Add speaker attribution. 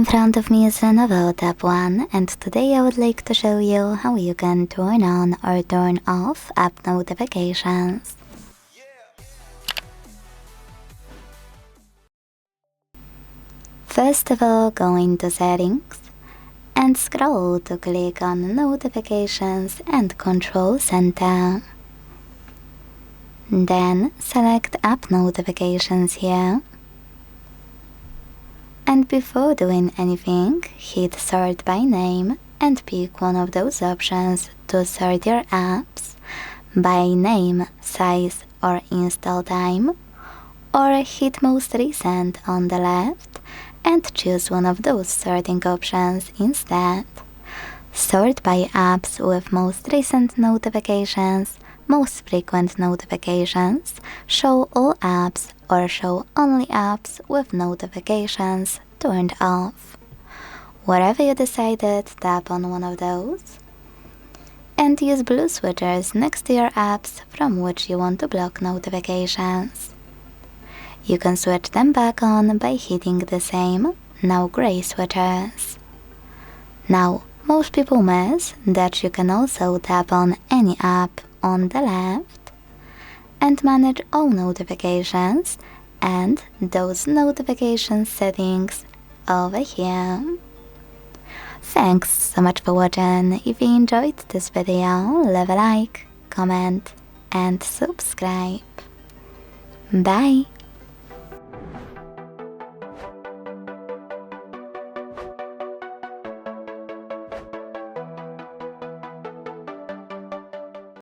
Speaker 1: In front of me is Lenovo Tab 1, and today I would like to show you how you can turn on or turn off app notifications. First of all, go into Settings and scroll to click on Notifications and Control Center. Then select App Notifications here. And before doing anything, hit Sort by Name and pick one of those options to sort your apps by name, size or install time, or hit Most Recent on the left and choose one of those sorting options instead. Sort by apps with most recent notifications, most frequent notifications, show all apps, or show only apps with notifications turned off. Whatever you decided, tap on one of those and use blue switchers next to your apps from which you want to block notifications. You can switch them back on by hitting the same, now gray switchers. Now, most people miss that you can also tap on any app on the left and manage all notifications and those notification settings over here. Thanks so much for watching. If you enjoyed this video, leave a like, comment and subscribe. Bye!